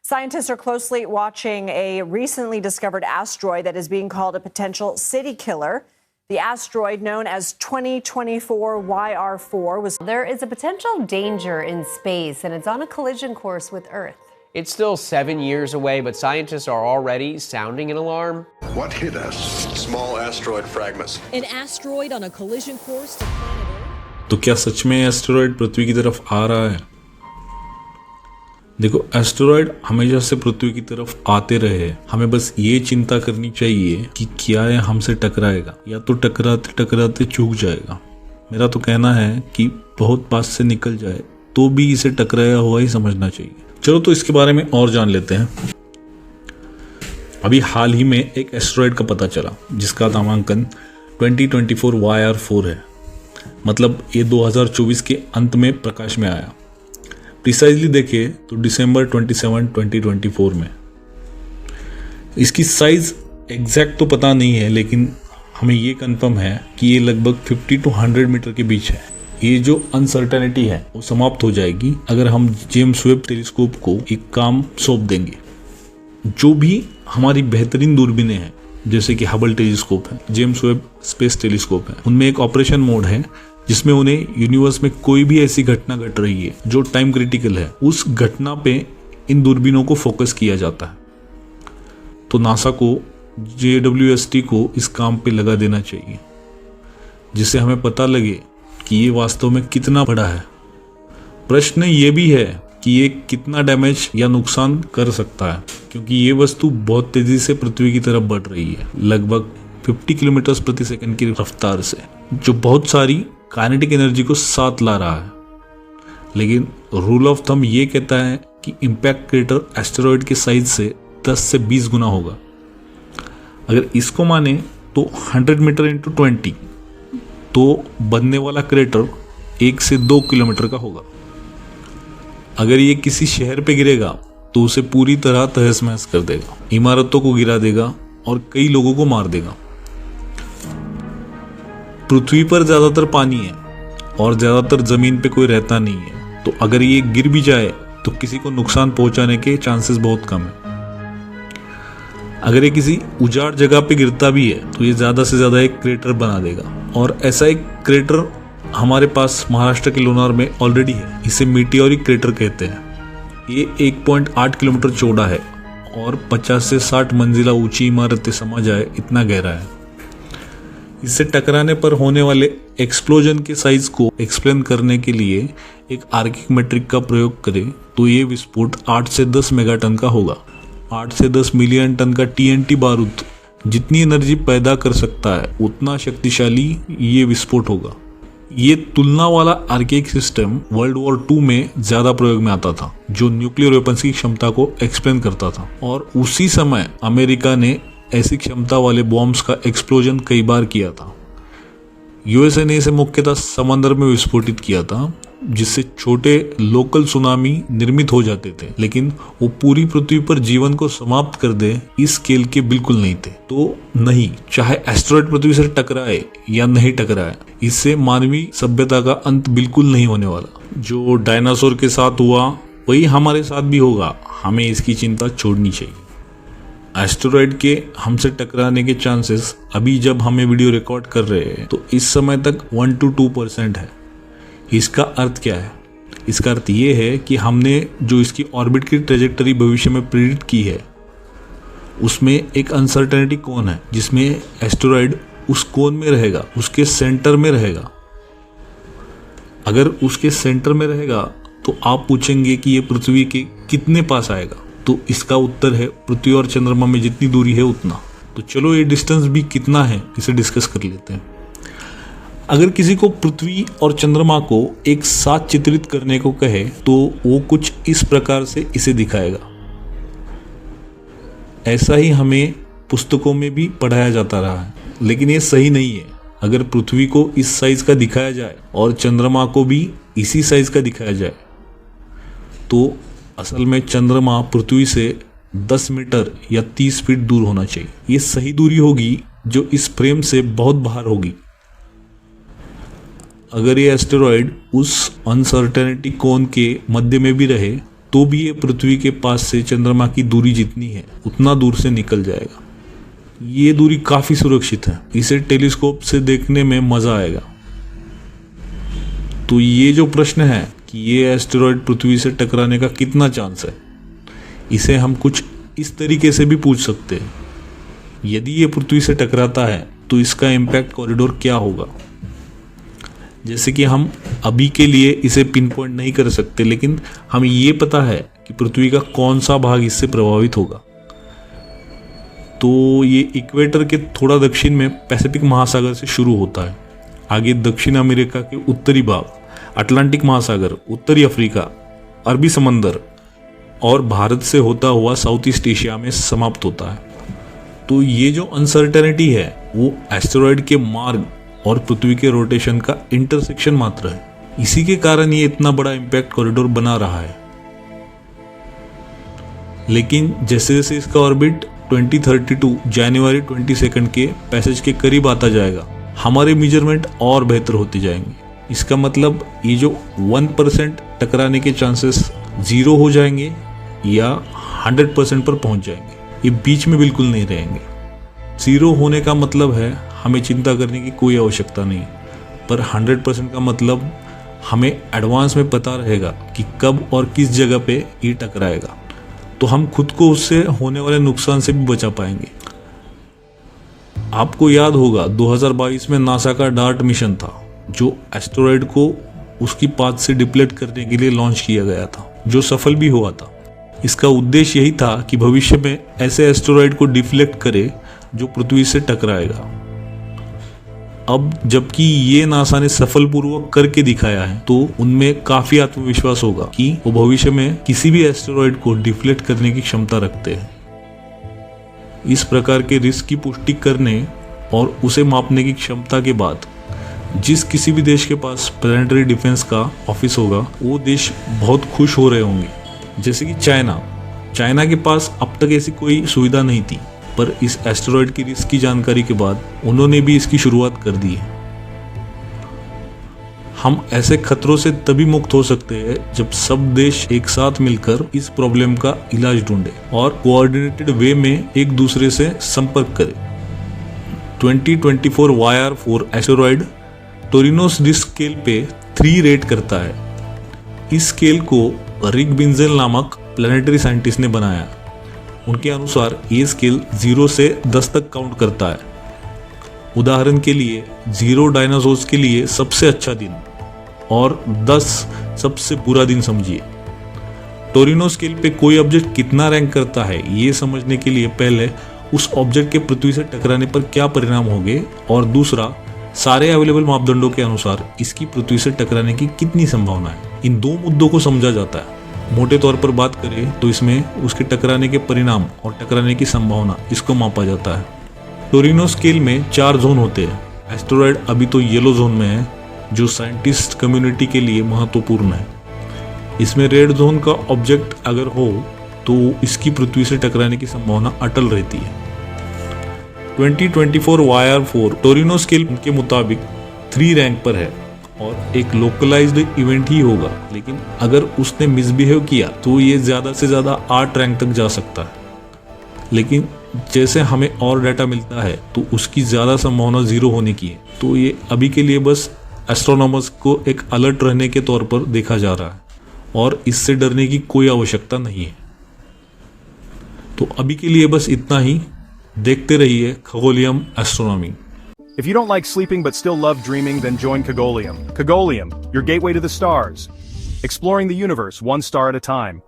Scientists are closely watching a recently discovered asteroid that is being called a potential city killer. The asteroid, known as 2024 YR4, was... There is a potential danger in space, and it's on a collision course with Earth. It's still 7 years away, but scientists are already sounding an alarm. What hit us? Small asteroid fragments. An asteroid on a collision course to planet Earth. तो क्या सच में asteroid पृथ्वी की तरफ आ रहा है? देखो, asteroid हमेशा से पृथ्वी की तरफ आते रहे हैं। हमें बस ये चिंता करनी चाहिए कि क्या ये हमसे टकराएगा या तो टकराते टकराते चूक जाएगा। मेरा तो कहना है कि बहुत पास से निकल जाए तो भी इसे टकराया हुआ ही समझना चाहिए। चलो तो इसके बारे में और जान लेते हैं। अभी हाल ही में एक एस्टेरॉयड का पता चला जिसका नामांकन 2024 YR4 है। मतलब ये 2024 के अंत में प्रकाश में आया। प्रिसाइजली देखें तो दिसंबर 27, 2024 में। इसकी साइज एग्जैक्ट तो पता नहीं है, लेकिन हमें ये कंफर्म है कि ये लगभग 50 to 100 मीटर के बीच है। ये जो अनसर्टेनिटी है वो समाप्त हो जाएगी अगर हम जेम्स वेब टेलीस्कोप को एक काम सौंप देंगे। जो भी हमारी बेहतरीन दूरबीनें हैं, जैसे कि हबल टेलीस्कोप है, जेम्स वेब स्पेस टेलीस्कोप है, उनमें एक ऑपरेशन मोड है जिसमें उन्हें यूनिवर्स में कोई भी ऐसी घटना घट रही है जो टाइम क्रिटिकल है, उस घटना पे इन दूरबीनों को फोकस किया जाता है। तो नासा को, JWST को इस काम पे लगा देना चाहिए, जिससे हमें पता लगे कि ये वास्तव में कितना बड़ा है। प्रश्न ये भी है कि ये कितना डैमेज या नुकसान कर सकता है, क्योंकि ये वस्तु बहुत तेजी से पृथ्वी की तरफ बढ़ रही है, लगभग 50 किलोमीटर प्रति सेकंड की रफ्तार से, जो बहुत सारी काइनेटिक एनर्जी को साथ ला रहा है। लेकिन रूल ऑफ थंब ये कहता है कि इम्पैक्ट क्रेटर एस्टेरॉयड के साइज से 10 से 20 गुना होगा। अगर इसको माने तो 100 मीटर इंटू 20, तो बनने वाला क्रेटर 1 से 2 किलोमीटर का होगा। अगर ये किसी शहर पे गिरेगा तो उसे पूरी तरह तहस महस कर देगा, इमारतों को गिरा देगा और कई लोगों को मार देगा। पृथ्वी पर ज्यादातर पानी है और ज्यादातर जमीन पे कोई रहता नहीं है, तो अगर ये गिर भी जाए तो किसी को नुकसान पहुंचाने के चांसेस बहुत कम है। अगर ये किसी उजाड़ जगह पे गिरता भी है तो ये ज्यादा से ज्यादा एक क्रेटर बना देगा, और ऐसा एक क्रेटर हमारे पास महाराष्ट्र के लोनार में ऑलरेडी है। इसे मीटियोरिक क्रेटर कहते हैं। ये 1.8 किलोमीटर चौड़ा है और 50 से 60 मंजिला ऊंची इमारतें समा जाए इतना गहरा है। इससे टकराने पर होने वाले एक्सप्लोजन के साइज को एक्सप्लेन करने के लिए एक आर्किक मेट्रिक का प्रयोग करें तो ये विस्फोट 8 से 10 मेगाटन का होगा। 8 से 10 मिलियन टन का TNT बारूद जितनी एनर्जी पैदा कर सकता है उतना शक्तिशाली ये विस्फोट होगा। ये तुलना वाला आर्किक सिस्टम वर्ल्ड वॉर 2 में ज्यादा प्रयोग में आता था, जो न्यूक्लियर वेपन्स की क्षमता को एक्सप्लेन करता था, और उसी समय अमेरिका ने ऐसी क्षमता वाले बॉम्ब्स का एक्सप्लोजन कई बार किया था। USA ने इसे मुख्यतः समंदर में विस्फोटित किया था, जिससे छोटे लोकल सुनामी निर्मित हो जाते थे, लेकिन वो पूरी पृथ्वी पर जीवन को समाप्त कर दे इस स्केल के बिल्कुल नहीं थे। तो नहीं, चाहे एस्टेरॉयड पृथ्वी से टकराए या नहीं टकराए, इससे मानवीय सभ्यता का अंत बिल्कुल नहीं होने वाला। जो डायनासोर के साथ हुआ वही हमारे साथ भी होगा। हमें इसकी चिंता छोड़नी चाहिए। एस्टेरॉयड के हमसे टकराने के चांसेस अभी जब हमें वीडियो रिकॉर्ड कर रहे हैं तो इस समय तक 1 to 2% है। इसका अर्थ क्या है? इसका अर्थ ये है कि हमने जो इसकी ऑर्बिट की ट्रेजेक्टरी भविष्य में प्रेडिक्ट की है उसमें एक अनसर्टेनिटी कोन है, जिसमें एस्टेरॉयड उस कोन में रहेगा, उसके सेंटर में रहेगा। अगर उसके सेंटर में रहेगा तो आप पूछेंगे कि ये पृथ्वी के कितने पास आएगा, तो इसका उत्तर है पृथ्वी और चंद्रमा में जितनी दूरी है उतना। तो चलो ये डिस्टेंस भी कितना है इसे डिस्कस कर लेते हैं। अगर किसी को पृथ्वी और चंद्रमा को एक साथ चित्रित करने को कहे तो वो कुछ इस प्रकार से इसे दिखाएगा। ऐसा ही हमें पुस्तकों में भी पढ़ाया जाता रहा है, लेकिन ये सही नहीं है। अगर पृथ्वी को इस साइज का दिखाया जाए और चंद्रमा को भी इसी साइज का दिखाया जाए तो असल में चंद्रमा पृथ्वी से 10 मीटर या 30 फीट दूर होना चाहिए। ये सही दूरी होगी जो इस फ्रेम से बहुत बाहर होगी। अगर ये एस्टेरॉयड उस अनसर्टेनिटी कोन के मध्य में भी रहे तो भी ये पृथ्वी के पास से चंद्रमा की दूरी जितनी है उतना दूर से निकल जाएगा। ये दूरी काफी सुरक्षित है, इसे टेलीस्कोप से देखने में मजा आएगा। तो ये जो प्रश्न है कि ये एस्टेरॉयड पृथ्वी से टकराने का कितना चांस है, इसे हम कुछ इस तरीके से भी पूछ सकते हैं। यदि ये पृथ्वी से टकराता है तो इसका इम्पैक्ट कॉरिडोर क्या होगा। जैसे कि हम अभी के लिए इसे पिन पॉइंट नहीं कर सकते, लेकिन हमें ये पता है कि पृथ्वी का कौन सा भाग इससे प्रभावित होगा। तो ये इक्वेटर के थोड़ा दक्षिण में पैसिफिक महासागर से शुरू होता है, आगे दक्षिण अमेरिका के उत्तरी भाग, अटलांटिक महासागर, उत्तरी अफ्रीका, अरबी समंदर और भारत से होता हुआ साउथ ईस्ट एशिया में समाप्त होता है। तो ये जो अनसर्टेनिटी है वो एस्टेरॉयड के मार्ग और पृथ्वी के रोटेशन का इंटरसेक्शन मात्र है। इसी के कारण ये इतना बड़ा इम्पैक्ट कॉरिडोर बना रहा है। लेकिन जैसे जैसे इसका ऑर्बिट 2032 जनवरी 22 के पैसेज के करीब आता जाएगा, हमारे मेजरमेंट और बेहतर होते जाएंगे। इसका मतलब ये जो 1% टकराने के चांसेस 0 हो जाएंगे या 100% पर पहुंच जाएंगे, ये बीच में बिल्कुल नहीं रहेंगे। 0 होने का मतलब है हमें चिंता करने की कोई आवश्यकता नहीं, पर 100% का मतलब हमें एडवांस में पता रहेगा कि कब और किस जगह पे ये टकराएगा, तो हम खुद को उससे होने वाले नुकसान से भी बचा पाएंगे। आपको याद होगा 2022 में नासा का डार्ट मिशन था, जो एस्टेरॉयड को उसकी पाथ से डिप्लेट करने के लिए लॉन्च किया गया था, जो सफल भी हुआ था। इसका उद्देश्य यही था कि भविष्य में ऐसे एस्टेरॉयड को डिफ्लेक्ट करे जो पृथ्वी से टकराएगा। अब जबकि ये नासा ने सफलपूर्वक करके दिखाया है, तो उनमें काफी आत्मविश्वास होगा कि वो भविष्य में किसी भी एस्टेरॉयड को डिफ्लेक्ट करने की क्षमता रखते हैं। इस प्रकार के रिस्क की पुष्टि करने और उसे मापने की क्षमता के बाद जिस किसी भी देश के पास प्लैनेटरी डिफेंस का ऑफिस होगा, वो देश बहुत खुश हो रहे होंगे। जैसे कि चाइना के पास अब तक ऐसी कोई सुविधा नहीं थी, पर इस एस्टेरॉयड की रिस्क की जानकारी के बाद उन्होंने भी इसकी शुरुआत कर दी है। हम ऐसे खतरों से तभी मुक्त हो सकते हैं जब सब देश एक साथ मिलकर इस प्रॉब्लम का इलाज ढूंढे और कोऑर्डिनेटेड वे में एक दूसरे से संपर्क करें। 2024 YR4 एस्टेरॉयड टोरिनोस रिस्क स्केल पे 3 रेट करता है। इस स्केल को रिक बिंजेल नामक प्लैनेटरी साइंटिस्ट ने बनाया। उनके अनुसार ये स्केल 0 से 10 तक काउंट करता है। उदाहरण के लिए 0 डायनासोर्स के लिए सबसे अच्छा दिन और 10 सबसे बुरा दिन समझिए। टोरिनो स्केल पे कोई ऑब्जेक्ट कितना रैंक करता है, ये समझने के लिए पहले उस ऑब्जेक्ट के पृथ्वी से टकराने पर क्या परिणाम होंगे, और दूसरा सारे अवेलेबल मापदंडों के अनुसार इसकी पृथ्वी से टकराने की कितनी संभावना है। इन 2 मुद्दों को समझा जाता है। मोटे तौर पर बात करें तो इसमें उसके टकराने के परिणाम और टकराने की संभावना, इसको मापा जाता है। टोरिनो स्केल में 4 जोन होते हैं। एस्टेरॉयड अभी तो येलो जोन में है, जो साइंटिस्ट कम्युनिटी के लिए महत्वपूर्ण है। इसमें रेड जोन का ऑब्जेक्ट अगर हो तो इसकी पृथ्वी से टकराने की संभावना अटल रहती है। 2024 YR4 टोरिनो स्केल के मुताबिक 3 रैंक पर है और एक लोकलाइज्ड इवेंट ही होगा, लेकिन अगर उसने मिसबिहेव किया तो ये ज़्यादा से ज़्यादा 8 रैंक तक जा सकता है। लेकिन जैसे हमें और डाटा मिलता है तो उसकी ज़्यादा संभावना 0 होने की है। तो ये अभी के लिए बस एस्ट्रोनॉमर्स को एक अलर्ट रहने के तौर पर देखा जा रहा है और इससे डरने की कोई आवश्यकता नहीं है। तो अभी के लिए बस इतना ही। देखते रहिए खगोलियम astronomy. If you don't like sleeping but still love dreaming, then join Khagolium. Khagolium, your gateway to the stars. Exploring the universe one star at a time.